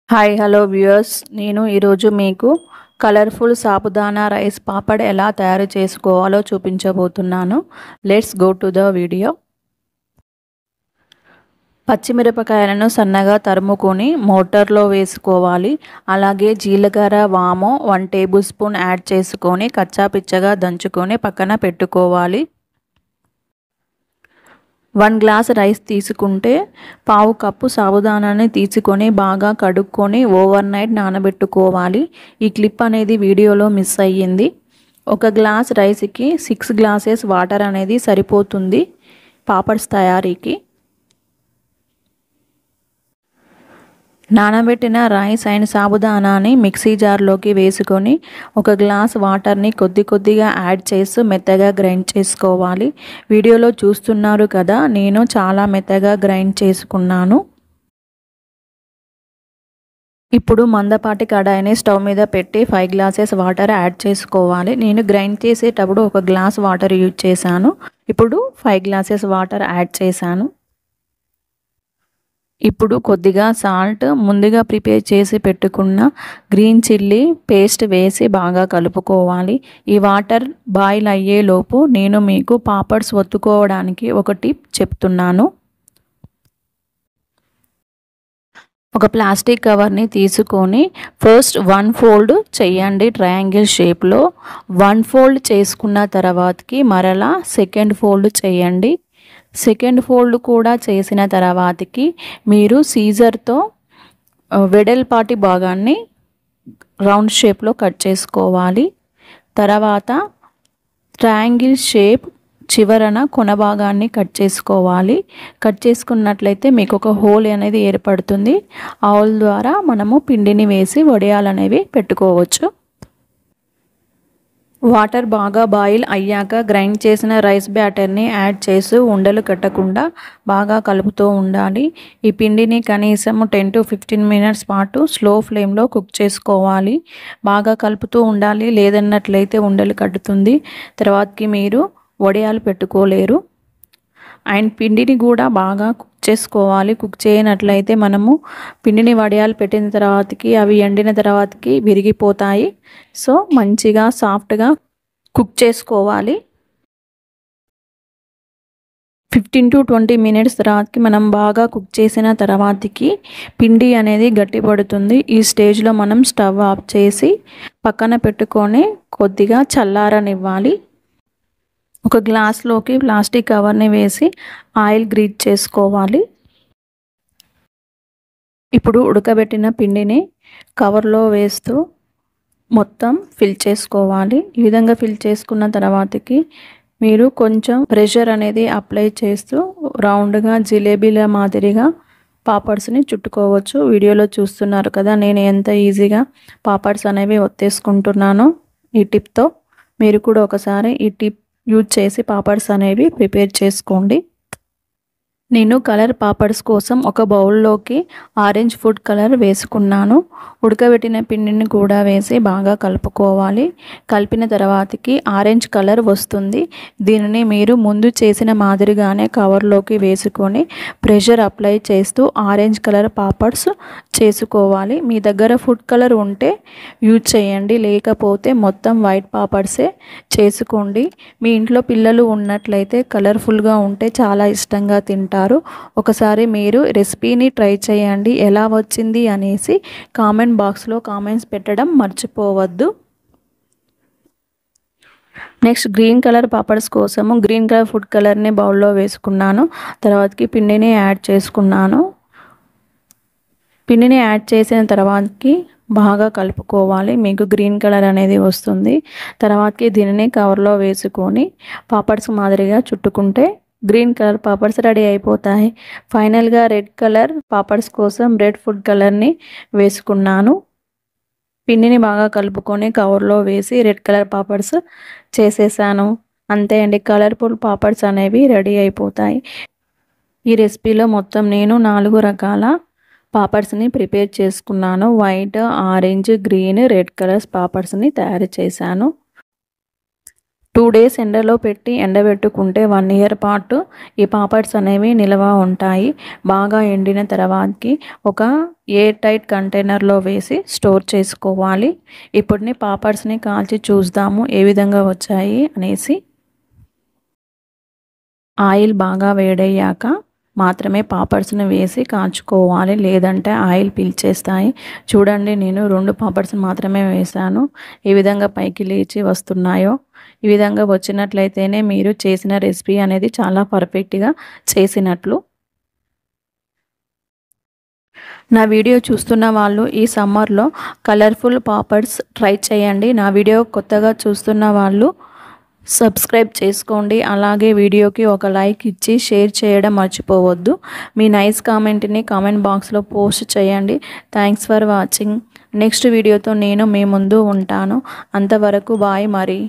Hi hello viewers, నేను ఈరోజు మీకు కలర్ఫుల్ సాబుదానా రైస్ పాపడ్ ఎలా తయారు చేసుకోవాలో చూపించబోతున్నాను. Let's go to the video. పచ్చిమిరపకాయలను సన్నగా తరుముకొని మోటార్లో వేసుకోవాలి. అలాగే జీలకర్ర, వాము 1 టేబుల్ స్పూన్ యాడ్ చేసుకొని కచ్చాపిచ్చగా దంచుకొని పక్కన పెట్టుకోవాలి. 1 గ్లాస్ రైస్ తీసుకుంటే పావు కప్పు సాబుదానాన్ని తీసుకొని బాగా కడుక్కొని ఓవర్ నైట్ నానబెట్టుకోవాలి. ఈ క్లిప్ అనేది వీడియోలో మిస్ అయ్యింది. 1 గ్లాస్ రైస్కి 6 గ్లాసెస్ వాటర్ అనేది సరిపోతుంది పాపడ్స్ తయారీకి. నానబెట్టిన రైస్ అండ్ సాబుదానాని మిక్సీ జార్లోకి వేసుకొని 1 గ్లాస్ వాటర్ని కొద్దిగా యాడ్ చేస్తూ మెత్తగా గ్రైండ్ చేసుకోవాలి. వీడియోలో చూస్తున్నారు కదా, నేను చాలా మెత్తగా గ్రైండ్ చేసుకున్నాను. ఇప్పుడు మందపాటి కడాయిని స్టవ్ మీద పెట్టి 5 గ్లాసెస్ వాటర్ యాడ్ చేసుకోవాలి. నేను గ్రైండ్ చేసేటప్పుడు 1 గ్లాస్ వాటర్ యూజ్ చేశాను. ఇప్పుడు 5 గ్లాసెస్ వాటర్ యాడ్ చేశాను. ఇప్పుడు కొద్దిగా సాల్ట్, ముందుగా ప్రిపేర్ చేసి పెట్టుకున్న గ్రీన్ చిల్లీ పేస్ట్ వేసి బాగా కలుపుకోవాలి. ఈ వాటర్ బాయిల్ అయ్యేలోపు నేను మీకు పాపడ్స్ ఒత్తుకోవడానికి ఒక టిప్ చెప్తున్నాను. ఒక ప్లాస్టిక్ కవర్ని తీసుకొని ఫస్ట్ 1 ఫోల్డ్ చేయండి ట్రయాంగిల్ షేప్లో. 1 ఫోల్డ్ చేసుకున్న తర్వాతకి మరలా సెకండ్ ఫోల్డ్ చేయండి. సెకండ్ ఫోల్డ్ కూడా చేసిన తర్వాతకి మీరు సీజర్తో వెడల్పాటి భాగాన్ని రౌండ్ షేప్లో కట్ చేసుకోవాలి. తర్వాత ట్రయాంగిల్ షేప్ చివరన కొన భాగాన్ని కట్ చేసుకోవాలి. కట్ చేసుకున్నట్లయితే మీకు ఒక హోల్ అనేది ఏర్పడుతుంది. ఆ హోల్ ద్వారా మనము పిండిని వేసి వడియాలనేవి పెట్టుకోవచ్చు. వాటర్ బాగా బాయిల్ అయ్యాక గ్రైండ్ చేసిన రైస్ బ్యాటర్ని యాడ్ చేసి ఉండలు కట్టకుండా బాగా కలుపుతూ ఉండాలి. ఈ పిండిని కనీసం 10 to 15 మినిట్స్ పాటు స్లో ఫ్లేమ్లో కుక్ చేసుకోవాలి. బాగా కలుపుతూ ఉండాలి, లేదన్నట్లయితే ఉండలు కట్టుతుంది. తర్వాతకి మీరు వడియాలు పెట్టుకోలేరు. అండ్ పిండిని కూడా బాగా కుక్ చేసుకోవాలి. కుక్ చేయనట్లయితే మనము పిండిని వడియాలు పెట్టిన తర్వాతకి అవి ఎండిన తర్వాతకి విరిగిపోతాయి. సో మంచిగా సాఫ్ట్గా కుక్ చేసుకోవాలి. 15 to 20 మినిట్స్ తర్వాతకి మనం బాగా కుక్ చేసిన తర్వాతకి పిండి అనేది గట్టిపడుతుంది. ఈ స్టేజ్లో మనం స్టవ్ ఆఫ్ చేసి పక్కన పెట్టుకొని కొద్దిగా చల్లారనివ్వాలి. ఒక గ్లాస్లోకి ప్లాస్టిక్ కవర్ని వేసి ఆయిల్ గ్రీజ్ చేసుకోవాలి. ఇప్పుడు ఉడకబెట్టిన పిండిని కవర్లో వేస్తూ మొత్తం ఫిల్ చేసుకోవాలి. ఈ విధంగా ఫిల్ చేసుకున్న తర్వాతకి మీరు కొంచెం ప్రెషర్ అనేది అప్లై చేస్తూ రౌండ్గా జిలేబీల మాదిరిగా పాపడ్స్ని చుట్టుకోవచ్చు. వీడియోలో చూస్తున్నారు కదా, నేను ఎంత ఈజీగా పాపడ్స్ అనేవి ఒత్తేసుకుంటున్నానో ఈ టిప్తో. మీరు కూడా ఒకసారి ఈ టిప్ యూజ్ చేసి పాపడ్స్ అనేవి ప్రిపేర్ చేసుకోండి. నేను కలర్ పాపడ్స్ కోసం ఒక బౌల్లోకి ఆరెంజ్ ఫుడ్ కలర్ వేసుకున్నాను. ఉడకబెట్టిన పిండిని కూడా వేసి బాగా కలుపుకోవాలి. కలిపిన తర్వాతకి ఆరెంజ్ కలర్ వస్తుంది. దీనిని మీరు ముందు చేసిన మాదిరిగానే కవర్లోకి వేసుకొని ప్రెషర్ అప్లై చేస్తూ ఆరెంజ్ కలర్ పాపడ్స్ చేసుకోవాలి. మీ దగ్గర ఫుడ్ కలర్ ఉంటే యూజ్ చేయండి, లేకపోతే మొత్తం వైట్ పాపడ్సే చేసుకోండి. మీ ఇంట్లో పిల్లలు ఉన్నట్లయితే కలర్ఫుల్గా ఉంటే చాలా ఇష్టంగా తింటారు. ఒకసారి మీరు రెసిపీని ట్రై చేయండి. ఎలా వచ్చింది అనేసి కామెంట్ బాక్స్లో కామెంట్స్ పెట్టడం మర్చిపోవద్దు. నెక్స్ట్ గ్రీన్ కలర్ పాపడ్స్ కోసము గ్రీన్ కలర్ ఫుడ్ కలర్ని బౌల్లో వేసుకున్నాను. తర్వాతకి పిండిని యాడ్ చేసుకున్నాను. పిండిని యాడ్ చేసిన తర్వాతకి బాగా కలుపుకోవాలి. మీకు గ్రీన్ కలర్ అనేది వస్తుంది. తర్వాతకి దీనిని కవర్లో వేసుకొని పాపడ్స్ మాదిరిగా చుట్టుకుంటే గ్రీన్ కలర్ పాపడ్స్ రెడీ అయిపోతాయి. ఫైనల్గా రెడ్ కలర్ పాపడ్స్ కోసం రెడ్ ఫుడ్ కలర్ని వేసుకున్నాను. పిండిని బాగా కలుపుకొని కవర్లో వేసి రెడ్ కలర్ పాపడ్స్ చేసేసాను. అంతే అండి, కలర్ఫుల్ పాపడ్స్ అనేవి రెడీ అయిపోతాయి. ఈ రెసిపీలో మొత్తం నేను 4 రకాల పాపడ్స్ని ప్రిపేర్ చేసుకున్నాను. White, orange, green, red colours పాపడ్స్ని తయారు చేశాను. 2 డేస్ ఎండలో పెట్టి ఎండబెట్టుకుంటే 1 ఇయర్ పాటు ఈ పాపడ్స్ అనేవి నిల్వ ఉంటాయి. బాగా ఎండిన తర్వాతకి ఒక ఎయిర్ టైట్ కంటైనర్లో వేసి స్టోర్ చేసుకోవాలి. ఇప్పుడు పాపడ్స్ని కాల్చి చూద్దాము ఏ విధంగా వచ్చాయి అనేసి. ఆయిల్ బాగా వేడయ్యాక మాత్రమే పాపడ్స్ని వేసి కాల్చుకోవాలి, లేదంటే ఆయిల్ పీల్చేస్తాయి. చూడండి, నేను 2 పాపడ్స్ మాత్రమే వేశాను. ఏ విధంగా పైకి లేచి వస్తున్నాయో. ఈ విధంగా వచ్చినట్లయితేనే మీరు చేసిన రెసిపీ అనేది చాలా పర్ఫెక్ట్గా చేసినట్లు. నా వీడియో చూస్తున్న వాళ్ళు ఈ సమ్మర్లో కలర్ఫుల్ పాపడ్స్ ట్రై చేయండి. నా వీడియో కొత్తగా చూస్తున్న వాళ్ళు సబ్స్క్రైబ్ చేసుకోండి. అలాగే వీడియోకి ఒక లైక్ ఇచ్చి షేర్ చేయడం మర్చిపోవద్దు. మీ నైస్ కామెంట్ని కామెంట్ బాక్స్లో పోస్ట్ చేయండి. Thanks for watching. నెక్స్ట్ వీడియోతో నేను మీ ముందు ఉంటాను. అంతవరకు బాయ్ మరి.